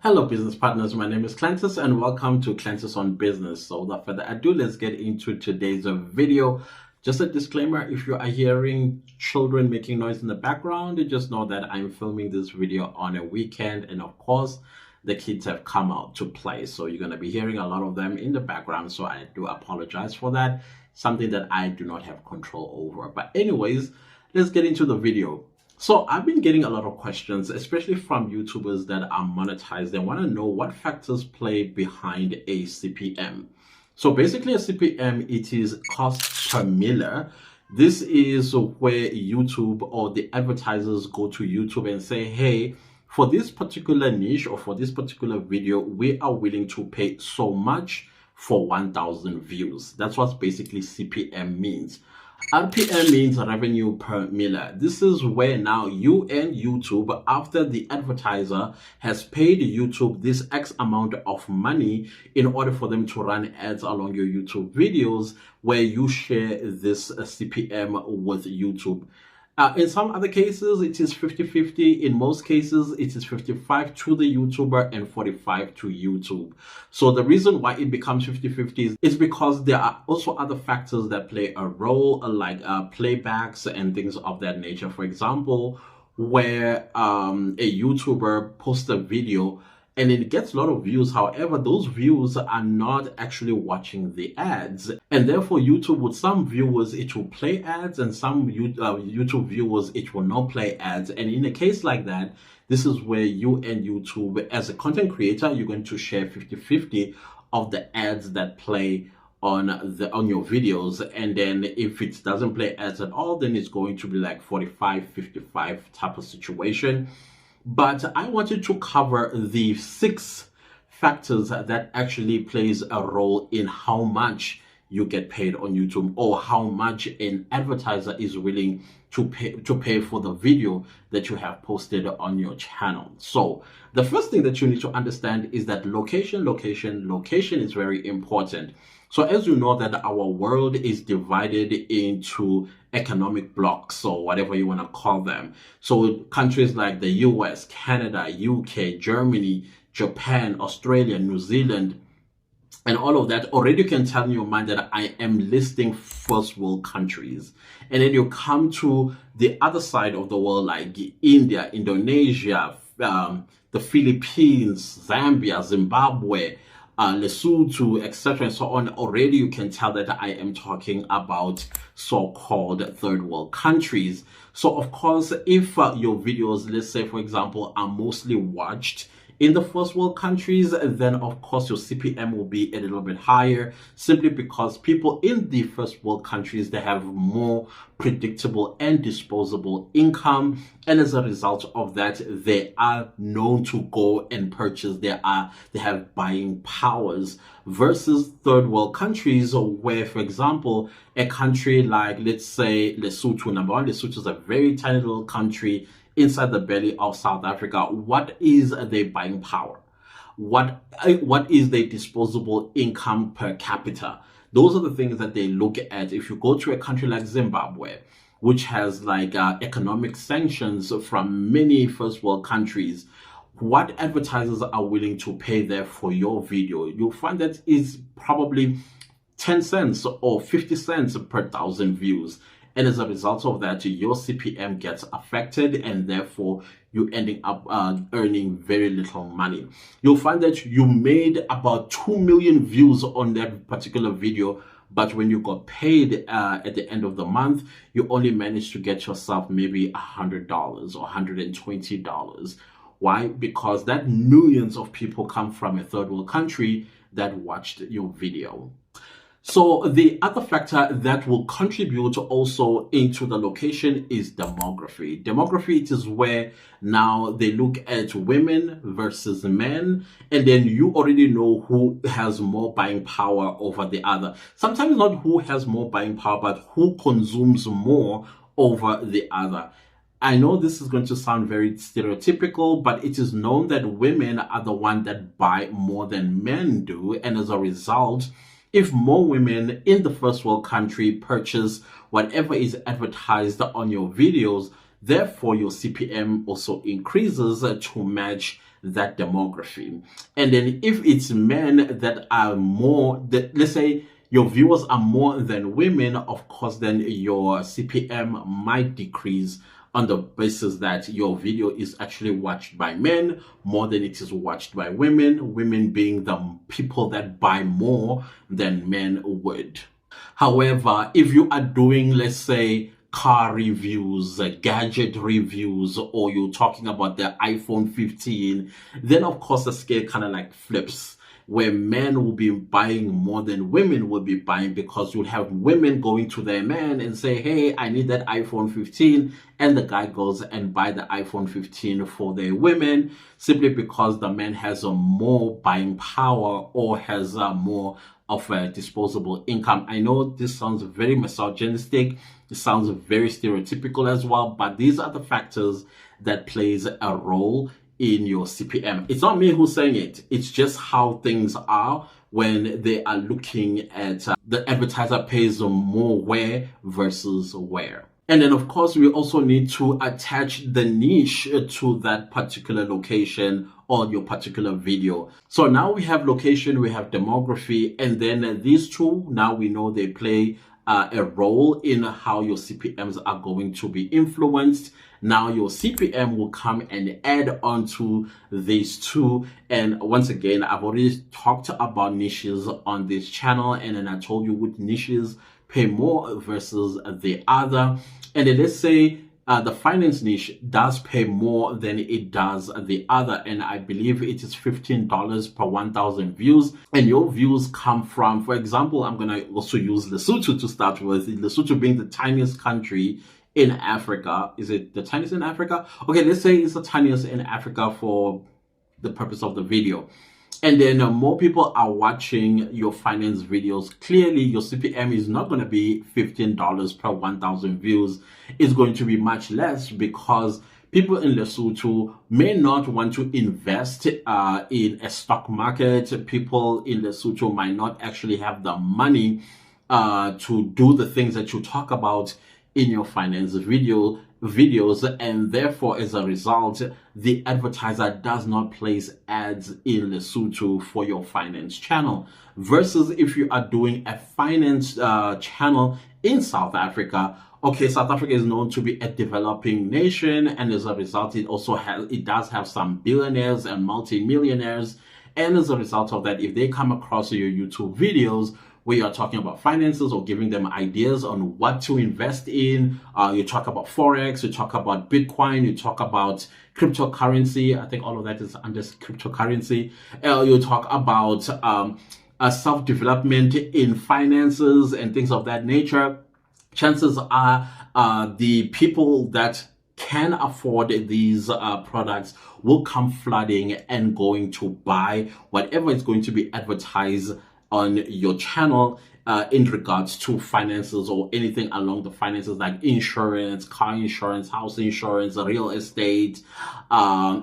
Hello, business partners. My name is Clantis, and welcome to Clantis on Business. So, without further ado, let's get into today's video. Just a disclaimer: if you are hearing children making noise in the background, just know that I'm filming this video on a weekend, and of course, the kids have come out to play. So, you're going to be hearing a lot of them in the background. So, I do apologize for that. Something that I do not have control over. But, anyways, let's get into the video. So I've been getting a lot of questions, especially from YouTubers that are monetized. They want to know what factors play behind a CPM. So basically a CPM, it is cost per mille. This is where YouTube or the advertisers go to YouTube and say, hey, for this particular niche or for this particular video, we are willing to pay so much for 1,000 views. That's what basically CPM means. RPM means revenue per mille. This is where now you and YouTube, after the advertiser has paid YouTube this X amount of money in order for them to run ads along your YouTube videos, where you share this CPM with YouTube. In some other cases, it is 50-50. In most cases, it is 55 to the YouTuber and 45 to YouTube. So the reason why it becomes 50-50 is because there are also other factors that play a role, like playbacks and things of that nature. For example, where a YouTuber posts a video and it gets a lot of views. However, those views are not actually watching the ads. And therefore, YouTube, with some viewers, it will play ads, and some YouTube viewers, it will not play ads. And in a case like that, this is where you and YouTube, as a content creator, you're going to share 50-50 of the ads that play on your videos. And then if it doesn't play ads at all, then it's going to be like 45-55 type of situation. But I wanted to cover the 6 factors that actually plays a role in how much you get paid on YouTube, or how much an advertiser is willing to pay for the video that you have posted on your channel. So the first thing that you need to understand is that location is very important. So as you know that our world is divided into economic blocks, or whatever you want to call them. So countries like the US, Canada, UK, Germany, Japan, Australia, New Zealand, and all of that, already you can tell in your mind that I am listing first world countries. And then you come to the other side of the world, like India, Indonesia, the Philippines, Zambia, Zimbabwe, Lesotho, etc. and so on. Already you can tell that I am talking about so-called third world countries. So of course, if your videos, let's say for example, are mostly watched in the first world countries, then of course your CPM will be a little bit higher, simply because people in the first world countries, they have more predictable and disposable income, and as a result of that, they are known to go and purchase. They have buying powers, versus third world countries, where, for example, a country like, let's say, Lesotho. Number one, Lesotho is a very tiny little country inside the belly of South Africa. What is their buying power? What is their disposable income per capita? Those are the things that they look at. If you go to a country like Zimbabwe, which has like economic sanctions from many first world countries, what advertisers are willing to pay there for your video, you'll find that is probably 10 cents or 50 cents per 1,000 views. And as a result of that, your CPM gets affected, and therefore you're ending up earning very little money. You'll find that you made about 2 million views on that particular video, but when you got paid at the end of the month, you only managed to get yourself maybe $100 or $120. Why? Because that millions of people come from a third world country that watched your video. So the other factor that will contribute also into the location is demography. Demography, it is where now they look at women versus men, and then you already know who has more buying power over the other. Sometimes not who has more buying power, but who consumes more over the other. I know this is going to sound very stereotypical, but it is known that women are the ones that buy more than men do, and as a result, if more women in the first world country purchase whatever is advertised on your videos, therefore your CPM also increases to match that demography. And then if it's men that are more, that let's say your viewers are more than women, of course, then your CPM might decrease on the basis that your video is actually watched by men more than it is watched by women, women being the people that buy more than men would. However, if you are doing, let's say, car reviews, gadget reviews, or you're talking about the iPhone 15, then of course the scale kind of like flips, where men will be buying more than women will be buying, because you'll have women going to their man and say, hey, I need that iPhone 15, and the guy goes and buy the iPhone 15 for their women, simply because the man has a more buying power or has more of a disposable income. I know this sounds very misogynistic, it sounds very stereotypical as well, but these are the factors that plays a role in your CPM. It's not me who's saying it. It's just how things are when they are looking at the advertiser pays more where versus where. And then, of course, we also need to attach the niche to that particular location or your particular video. So now we have location, we have demography, and then these two, now we know they play a role in how your CPMs are going to be influenced. Now your CPM will come and add on to these two. And once again, I've already talked about niches on this channel, and then I told you which niches pay more versus the other. And then let's say the finance niche does pay more than it does the other, and I believe it is $15 per 1,000 views. And your views come from, for example, I'm going to also use Lesotho to start with, Lesotho being the tiniest country in Africa. Is it the tiniest in Africa? Okay, let's say it's the tiniest in Africa for the purpose of the video. And then more people are watching your finance videos. Clearly, your CPM is not going to be $15 per 1,000 views. It's going to be much less, because people in Lesotho may not want to invest in a stock market. People in Lesotho might not actually have the money to do the things that you talk about in your finance videos, and therefore, as a result, the advertiser does not place ads in Lesotho for your finance channel. Versus if you are doing a finance channel in South Africa. Okay, South Africa is known to be a developing nation, and as a result, it does have some billionaires and multi-millionaires. And as a result of that, if they come across your YouTube videos where you're talking about finances or giving them ideas on what to invest in, you talk about Forex, you talk about Bitcoin, you talk about cryptocurrency. I think all of that is under cryptocurrency. You talk about self-development in finances and things of that nature. Chances are the people that can afford these products will come flooding and going to buy whatever is going to be advertised on your channel in regards to finances or anything along the finances, like insurance, car insurance, house insurance, real estate,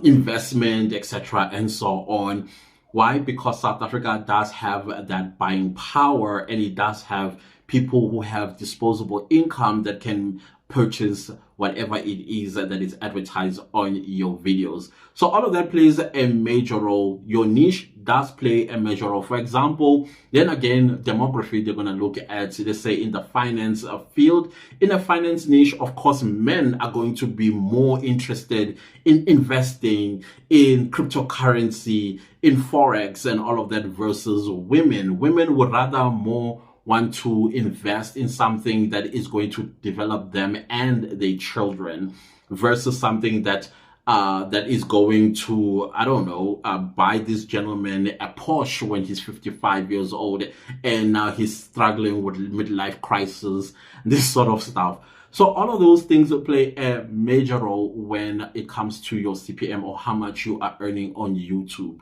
investment, etc., and so on. Why? Because South Africa does have that buying power, and it does have people who have disposable income that can purchase whatever it is that is advertised on your videos. So all of that plays a major role. Your niche does play a major role. For example, then again, demography, they're going to look at, let's say, in the finance field. In a finance niche, of course, men are going to be more interested in investing in cryptocurrency, in Forex, and all of that, versus women. Women would rather more want to invest in something that is going to develop them and their children, versus something that that is going to, I don't know, buy this gentleman a Porsche when he's 55 years old and now he's struggling with midlife crisis, this sort of stuff. So all of those things play a major role when it comes to your CPM or how much you are earning on YouTube.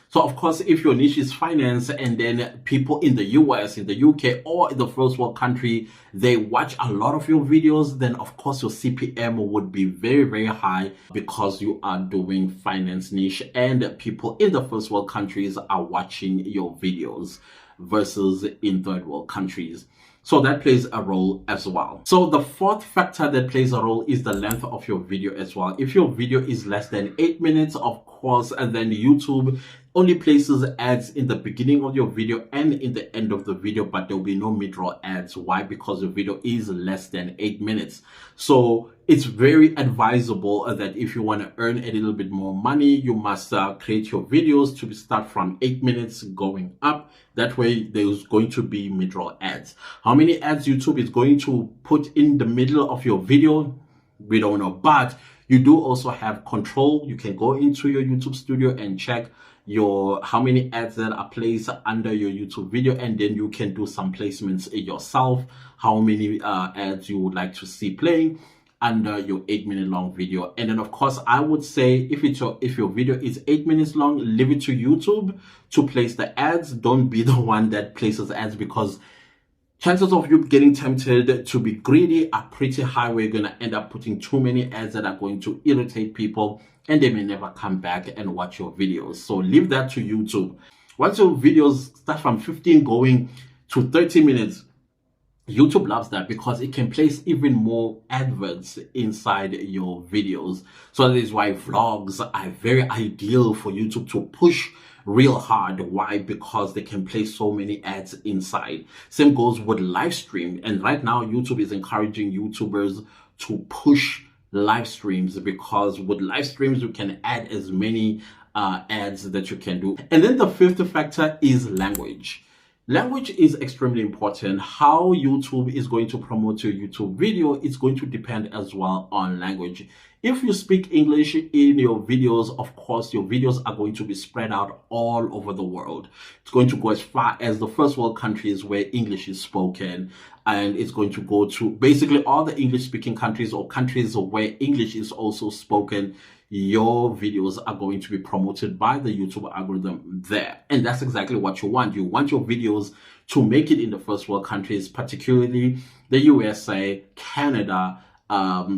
So of course, if your niche is finance, and then people in the US, in the UK, or in the first world country, they watch a lot of your videos, then of course your CPM would be very, very high, because you are doing finance niche and people in the first world countries are watching your videos. versus in third world countries. So that plays a role as well. So the fourth factor that plays a role is the length of your video as well. If your video is less than 8 minutes, of course, and then YouTube only places ads in the beginning of your video and in the end of the video, but there will be no mid-roll ads. Why? Because the video is less than 8 minutes. So it's very advisable that if you want to earn a little bit more money, you must create your videos to start from 8 minutes going up. That way there's going to be mid-roll ads. How many ads YouTube is going to put in the middle of your video, we don't know, but you do also have control. You can go into your YouTube studio and check how many ads that are placed under your YouTube video, and then you can do some placements yourself, how many ads you would like to see playing under your 8-minute long video. And then of course I would say if your video is 8 minutes long, leave it to YouTube to place the ads. Don't be the one that places ads, because chances of you getting tempted to be greedy are pretty high, where you're going to end up putting too many ads that are going to irritate people and they may never come back and watch your videos. So leave that to YouTube. Once your videos start from 15 going to 30 minutes, YouTube loves that because it can place even more adverts inside your videos. So that is why vlogs are very ideal for YouTube to push real hard. Why? Because they can place so many ads inside. Same goes with live stream. And right now YouTube is encouraging YouTubers to push live streams, because with live streams you can add as many ads that you can do. And then the fifth factor is language. Language is extremely important. How YouTube is going to promote your YouTube video is going to depend as well on language. If you speak English in your videos, of course, your videos are going to be spread out all over the world. It's going to go as far as the first world countries where English is spoken, and it's going to go to basically all the English-speaking countries or countries where English is also spoken. Your videos are going to be promoted by the YouTube algorithm there. And that's exactly what you want. You want your videos to make it in the first world countries, particularly the USA, Canada, UK,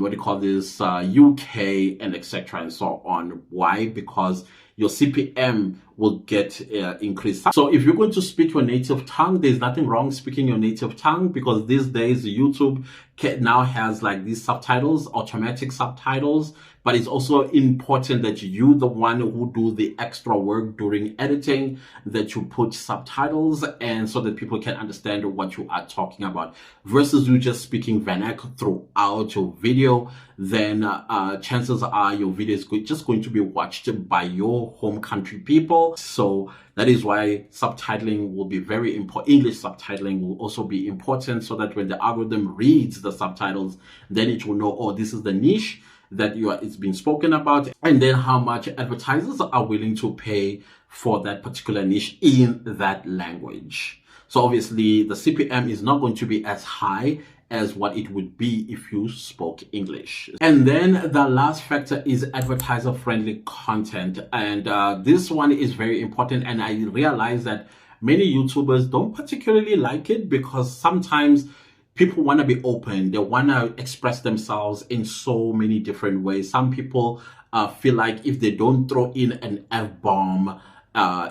and etc. and so on. Why? Because your CPM will get increased. So if you're going to speak your native tongue, there's nothing wrong speaking your native tongue, because these days YouTube now has like these subtitles, automatic subtitles. But it's also important that you, the one who do the extra work during editing, that you put subtitles, and so that people can understand what you are talking about, versus you just speaking vernacular throughout your video. Then chances are your video is just going to be watched by your home country people. So that is why subtitling will be very important. English subtitling will also be important, so that when the algorithm reads the subtitles, then it will know, oh, this is the niche that it's been spoken about, and then how much advertisers are willing to pay for that particular niche in that language. So obviously the CPM is not going to be as high as what it would be if you spoke English. And then the last factor is advertiser friendly content, and this one is very important. And I realize that many YouTubers don't particularly like it, because sometimes people want to be open. They want to express themselves in so many different ways. Some people feel like if they don't throw in an F-bomb,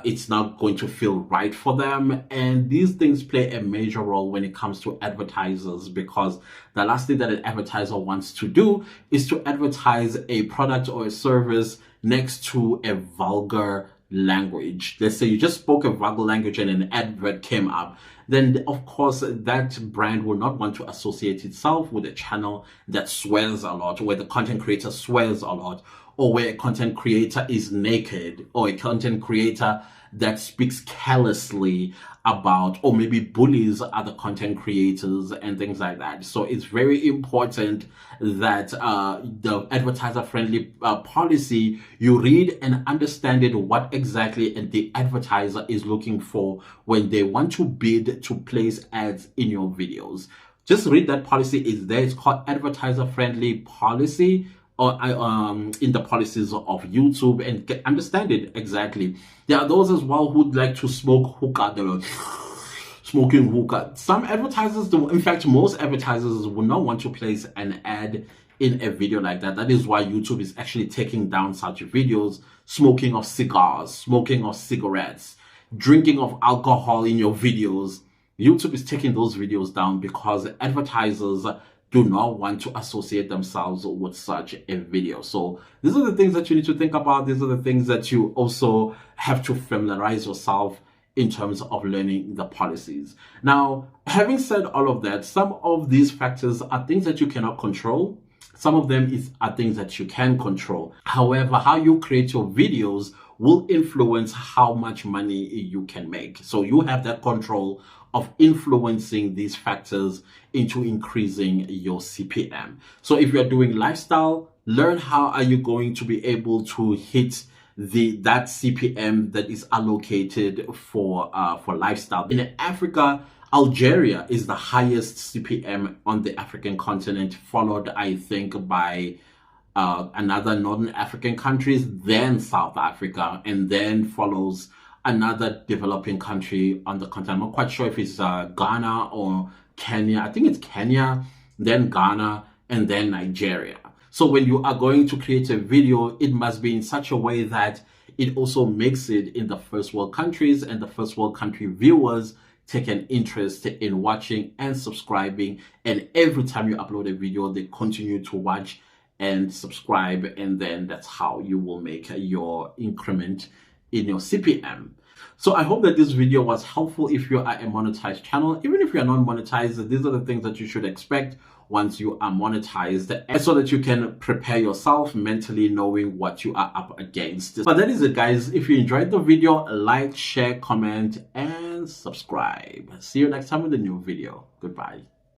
it's not going to feel right for them. And these things play a major role when it comes to advertisers, because the last thing that an advertiser wants to do is to advertise a product or a service next to a vulgar language. Let's say you just spoke a vulgar language and an advert came up, then of course that brand will not want to associate itself with a channel that swears a lot, where the content creator swears a lot, or where a content creator is naked, or a content creator that speaks carelessly about, or maybe bullies other content creators and things like that. So it's very important that the advertiser friendly policy, you read and understand it, what exactly the advertiser is looking for when they want to bid to place ads in your videos. Just read that policy. It's there. It's called advertiser friendly policy, or in the policies of YouTube, and understand it exactly. There are those as well who'd like to smoke hookah. Smoking hookah. Some advertisers do. In fact, most advertisers will not want to place an ad in a video like that. That is why YouTube is actually taking down such videos. Smoking of cigars, smoking of cigarettes, drinking of alcohol in your videos, YouTube is taking those videos down because advertisers do not want to associate themselves with such a video. So these are the things that you need to think about. These are the things that you also have to familiarize yourself in terms of learning the policies. Now, having said all of that, some of these factors are things that you cannot control. Some of them are things that you can control. However, how you create your videos will influence how much money you can make. So you have that control of influencing these factors into increasing your CPM. So if you're doing lifestyle, learn how are you going to be able to hit that CPM that is allocated for lifestyle. In Africa, Algeria is the highest CPM on the African continent, followed, I think, by another Northern African countries, then South Africa, and then follows another developing country on the continent. I'm not quite sure if it's Ghana or Kenya. I think it's Kenya, then Ghana, and then Nigeria. So when you are going to create a video, it must be in such a way that it also makes it in the first world countries, and the first world country viewers take an interest in watching and subscribing. And every time you upload a video, they continue to watch and subscribe. And then that's how you will make your increment in your CPM. So I hope that this video was helpful if you are a monetized channel. Even if you are not monetized, these are the things that you should expect once you are monetized, and so that you can prepare yourself mentally, knowing what you are up against. But that is it, guys. If you enjoyed the video, like, share, comment, and subscribe. See you next time with a new video. Goodbye.